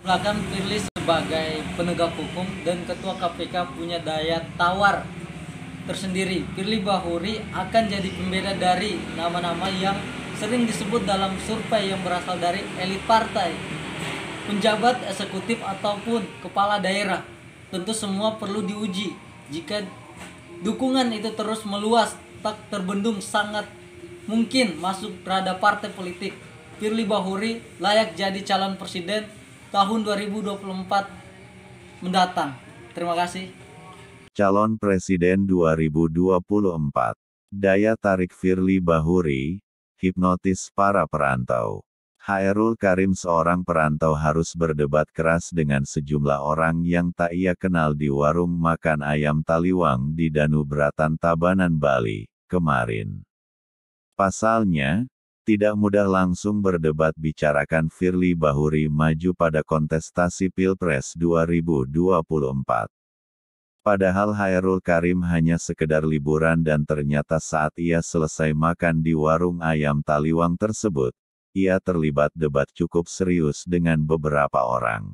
Bahkan Firly sebagai penegak hukum dan ketua KPK punya daya tawar tersendiri. Firly Bahuri akan jadi pembeda dari nama-nama yang sering disebut dalam survei yang berasal dari elit partai, penjabat eksekutif ataupun kepala daerah. Tentu semua perlu diuji. Jika dukungan itu terus meluas, tak terbendung, sangat mungkin masuk terhadap partai politik. Firly Bahuri layak jadi calon presiden tahun 2024 mendatang. Terima kasih. Calon Presiden 2024. Daya tarik Firly Bahuri, hipnotis para perantau. Hairul Karim, seorang perantau, harus berdebat keras dengan sejumlah orang yang tak ia kenal di warung makan ayam Taliwang di Danubratan, Tabanan, Bali, kemarin. Pasalnya, tidak mudah langsung berdebat bicarakan Firly Bahuri maju pada kontestasi Pilpres 2024. Padahal Hairul Karim hanya sekedar liburan dan ternyata saat ia selesai makan di warung ayam Taliwang tersebut, ia terlibat debat cukup serius dengan beberapa orang.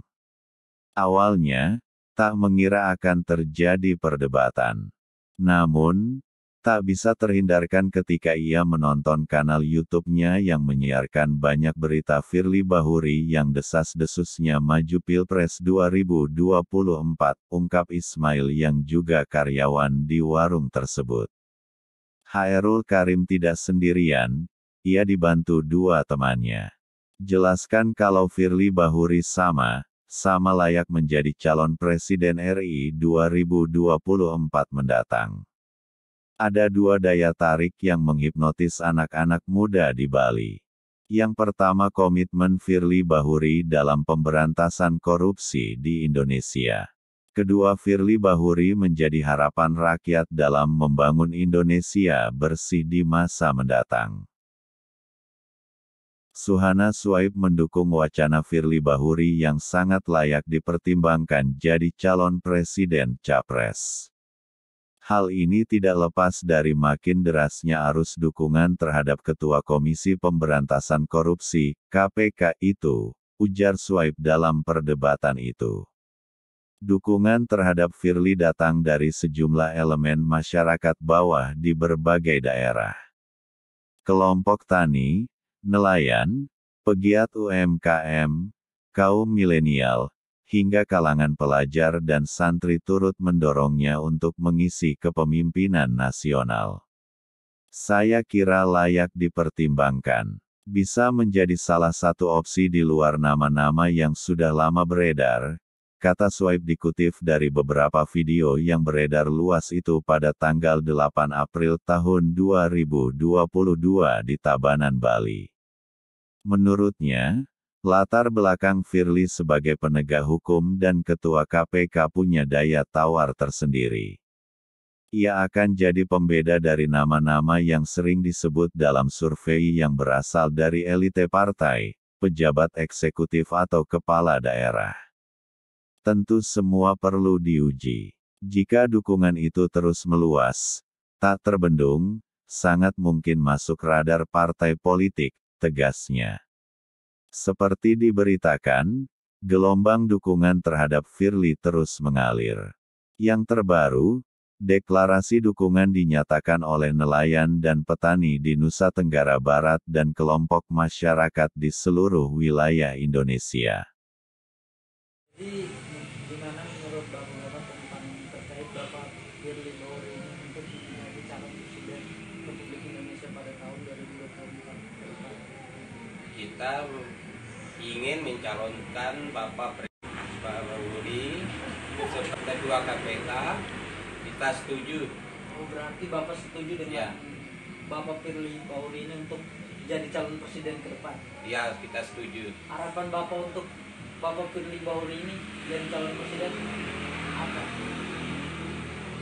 Awalnya, tak mengira akan terjadi perdebatan. Namun, tak bisa terhindarkan ketika ia menonton kanal YouTube-nya yang menyiarkan banyak berita Firly Bahuri yang desas-desusnya maju Pilpres 2024, ungkap Ismail yang juga karyawan di warung tersebut. Hairul Karim tidak sendirian, ia dibantu dua temannya. Jelaskan kalau Firly Bahuri sama layak menjadi calon Presiden RI 2024 mendatang. Ada dua daya tarik yang menghipnotis anak-anak muda di Bali. Yang pertama, komitmen Firly Bahuri dalam pemberantasan korupsi di Indonesia. Kedua, Firly Bahuri menjadi harapan rakyat dalam membangun Indonesia bersih di masa mendatang. Suhana Swaib mendukung wacana Firly Bahuri yang sangat layak dipertimbangkan jadi calon presiden capres. Hal ini tidak lepas dari makin derasnya arus dukungan terhadap Ketua Komisi Pemberantasan Korupsi, KPK itu, ujar Swaib dalam perdebatan itu. Dukungan terhadap Firly datang dari sejumlah elemen masyarakat bawah di berbagai daerah. Kelompok tani, nelayan, pegiat UMKM, kaum milenial, hingga kalangan pelajar dan santri turut mendorongnya untuk mengisi kepemimpinan nasional. Saya kira layak dipertimbangkan. Bisa menjadi salah satu opsi di luar nama-nama yang sudah lama beredar, kata Swaib dikutip dari beberapa video yang beredar luas itu pada tanggal 8 April tahun 2022 di Tabanan, Bali. Menurutnya, latar belakang Firly sebagai penegak hukum dan ketua KPK punya daya tawar tersendiri. Ia akan jadi pembeda dari nama-nama yang sering disebut dalam survei yang berasal dari elite partai, pejabat eksekutif atau kepala daerah. Tentu semua perlu diuji. Jika dukungan itu terus meluas, tak terbendung, sangat mungkin masuk radar partai politik, tegasnya. Seperti diberitakan, gelombang dukungan terhadap Firly terus mengalir. Yang terbaru, deklarasi dukungan dinyatakan oleh nelayan dan petani di Nusa Tenggara Barat dan kelompok masyarakat di seluruh wilayah Indonesia. Jadi, gimana menurut Bapak tentang terkait Bapak Firly Bahuri untuk menjadi calon presiden Republik Indonesia pada tahun 2024 ke depan? Kita ingin mencalonkan Bapak Bahuri sebagai ketua KPK. Kita setuju. Oh, berarti Bapak setuju dengan Ya. Bapak Firly Bahuri ini untuk jadi calon presiden ke depan? Ya, kita setuju. Harapan Bapak untuk Bapak Firly Bahuri ini jadi calon presiden apa?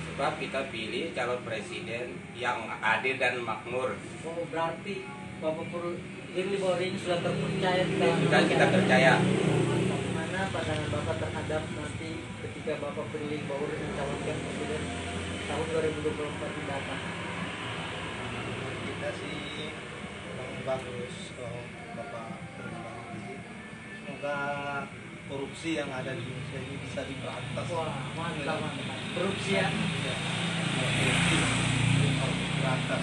Sebab kita pilih calon presiden yang adil dan makmur. Oh, berarti Bapak Firly Bahuri ini sudah terpercaya Sudah kita percaya. Bagaimana pandangan Bapak terhadap nanti ketika Bapak Firly Bahuri mencalonkan presiden tahun 2024 mendatang? Kita sih memang bagus kalau Bapak Firly Bahuri. Semoga korupsi korupsi yang ada di Indonesia ini bisa diberantas. Wah, mantap, mantap. Korupsi ya. Ya, korupsi harus diberantas.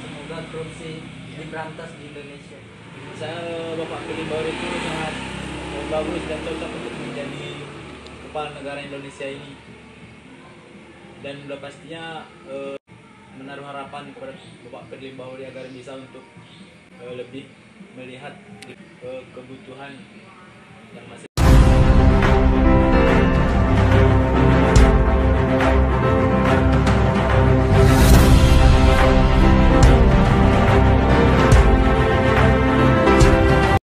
Semoga korupsi diberantas di Indonesia. Saya Bapak Firly Bahuri itu sangat bagus dan cocok untuk menjadi kepala negara Indonesia ini. Dan udah pastinya menaruh harapan kepada Bapak Firly Bahuri agar bisa untuk lebih melihat kebutuhan yang masih